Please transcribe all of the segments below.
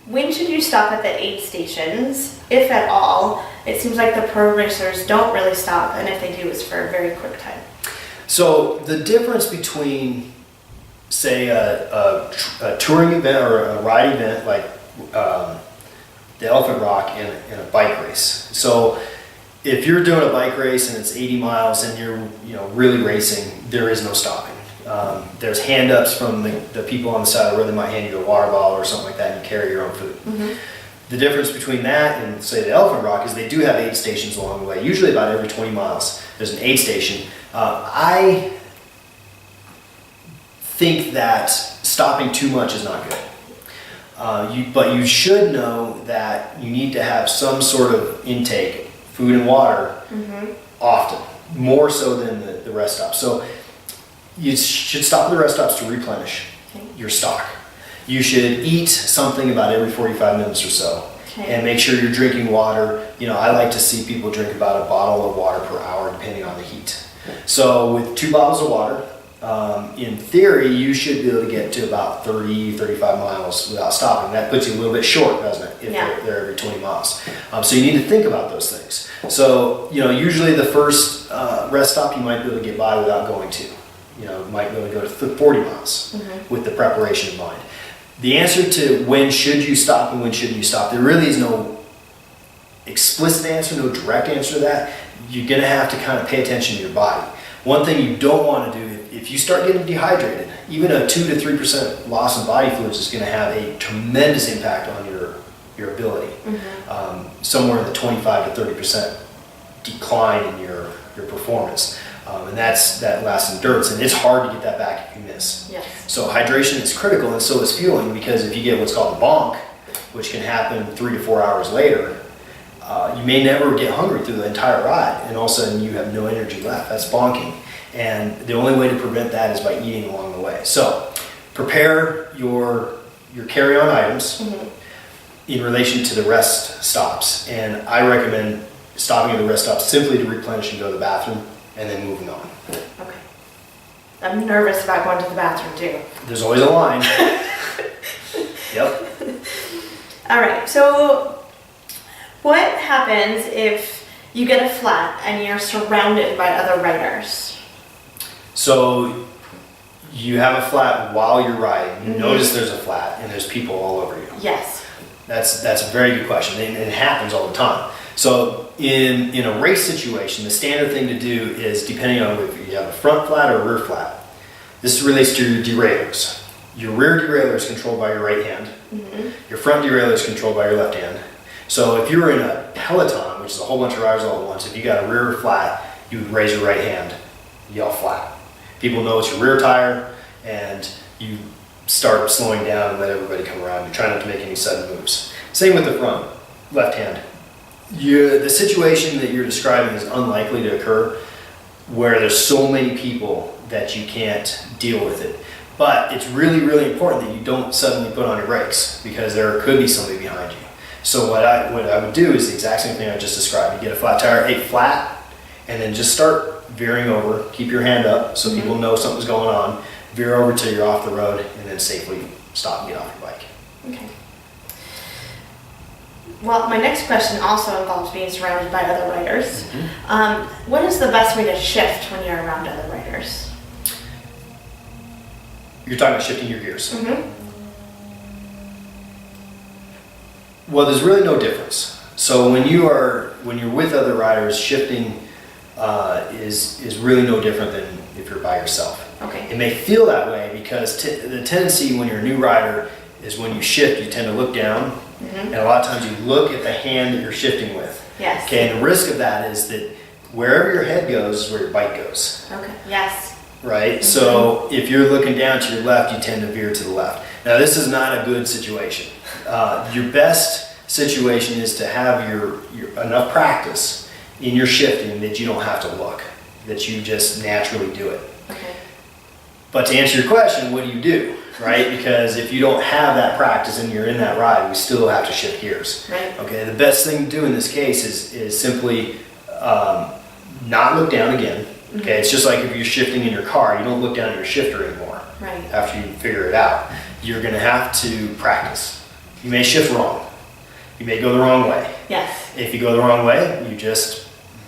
When should you stop at the aid stations, if at all? It seems like the pro racers don't really stop, and if they do, it's for a very quick time. So the difference between, say, a touring event or a ride event like the Elephant Rock and a bike race. So if you're doing a bike race and it's 80 miles and you're really racing, there is no stopping. There's hand-ups from the people on the side of the road. They might hand you a water bottle or something like that, and you carry your own food. Mm-hmm. The difference between that and, say, the Elephant Rock is they do have aid stations along the way. Usually about every 20 miles, there's an aid station. I think that stopping too much is not good. But you should know that you need to have some sort of intake, food and water, often, more so than the rest stops. So you should stop at the rest stops to replenish your stock. You should eat something about every 45 minutes or so. And make sure you're drinking water. I like to see people drink about a bottle of water per hour depending on the heat. So with 2 bottles of water, in theory, you should be able to get to about 30, 35 miles without stopping. That puts you a little bit short, doesn't it, if they're every 20 miles. So you need to think about those things. So, usually the first rest stop you might be able to get by without going to. You might be able to go to 40 miles with the preparation in mind. The answer to when should you stop and when shouldn't you stop, there really is no explicit answer, no direct answer to that. You're going to have to kind of pay attention to your body. One thing you don't want to do, if you start getting dehydrated, even a 2 to 3% loss in body fluids is going to have a tremendous impact on your ability. Somewhere in the 25 to 30% decline in your performance. And that lasts endurance, and it's hard to get that back if you miss. Yes. So hydration is critical, and so is fueling, because if you get what's called the bonk, which can happen 3 to 4 hours later, you may never get hungry through the entire ride, and all of a sudden you have no energy left. That's bonking. And the only way to prevent that is by eating along the way. So prepare your carry-on items in relation to the rest stops. And I recommend stopping at the rest stops simply to replenish and go to the bathroom, and then moving on. Okay. I'm nervous about going to the bathroom too. There's always a line. Yep. All right, so what happens if you get a flat and you're surrounded by other riders? So you have a flat while you're riding. You notice there's a flat and there's people all over you. Yes. That's a very good question, and it happens all the time. So in a race situation, the standard thing to do is, depending on if you have a front flat or a rear flat, this relates to your derailleurs. Your rear derailleur is controlled by your right hand. Your front derailleur is controlled by your left hand. So if you were in a peloton, which is a whole bunch of riders all at once, if you got a rear flat, you would raise your right hand, yell flat. People know it's your rear tire, and you start slowing down and let everybody come around. You try not to make any sudden moves. Same with the front, left hand. The situation that you're describing is unlikely to occur where there's so many people that you can't deal with it. But it's really, really important that you don't suddenly put on your brakes, because there could be somebody behind you. So what I would do is the exact same thing I just described. You get a flat tire, hey, flat, and then just start veering over. Keep your hand up so people know something's going on. Veer over till you're off the road, and then safely stop and get off your bike. Okay. Well, my next question also involves being surrounded by other riders. What is the best way to shift when you're around other riders? You're talking about shifting your gears. Well, there's really no difference. So when you're with other riders, shifting is really no different than if you're by yourself. Okay. It may feel that way because the tendency when you're a new rider is when you shift, you tend to look down, and a lot of times you look at the hand that you're shifting with. Yes. Okay, and the risk of that is that wherever your head goes is where your bike goes. Okay. Yes. Right? So if you're looking down to your left, you tend to veer to the left. Now this is not a good situation. Your best situation is to have your enough practice in your shifting that you don't have to look, that you just naturally do it. Okay. But to answer your question, what do you do, right? Because if you don't have that practice and you're in that ride, we still have to shift gears. Right. Okay, the best thing to do in this case is simply not look down again. Okay, it's just like if you're shifting in your car, you don't look down at your shifter anymore. Right. After you figure it out, you're going to have to practice. You may shift wrong. You may go the wrong way. Yes. If you go the wrong way, you just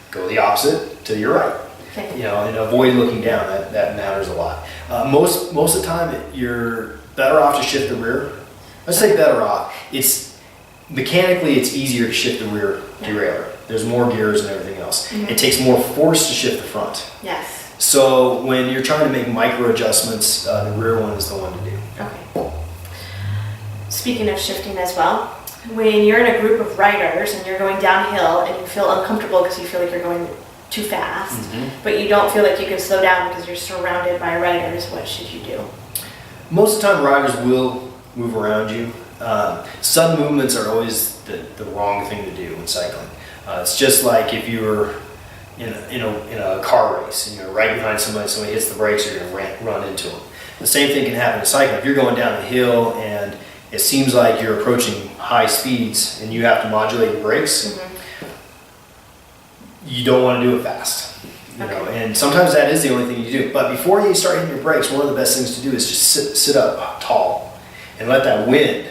go the opposite to your right. Okay. You know, and avoid looking down. That matters a lot. Most of the time, you're better off to shift the rear. Let's say better off. Mechanically, it's easier to shift the rear derailleur. There's more gears and everything else. Mhm. It takes more force to shift the front. Yes. So when you're trying to make micro adjustments, the rear one is the one to do. Okay. Speaking of shifting as well, when you're in a group of riders and you're going downhill and you feel uncomfortable because you feel like you're going too fast, but you don't feel like you can slow down because you're surrounded by riders, what should you do? Most of the time, riders will move around you. Sudden movements are always the wrong thing to do when cycling. It's just like if you were in a car race and you're right behind somebody hits the brakes, you're going to run into them. The same thing can happen in cycling. If you're going down a hill and it seems like you're approaching high speeds and you have to modulate your brakes, you don't want to do it fast. You know, and sometimes that is the only thing you do. But before you start hitting your brakes, one of the best things to do is just sit up tall and let that wind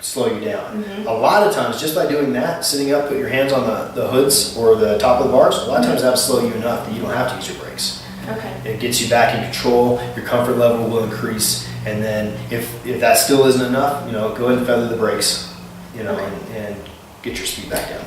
slow you down. A lot of times, just by doing that, sitting up, put your hands on the hoods or the top of the bars, a lot of times that'll slow you enough that you don't have to use your brakes. Okay. It gets you back in control, your comfort level will increase, and then if that still isn't enough, you know, go ahead and feather the brakes, you know, and get your speed back down.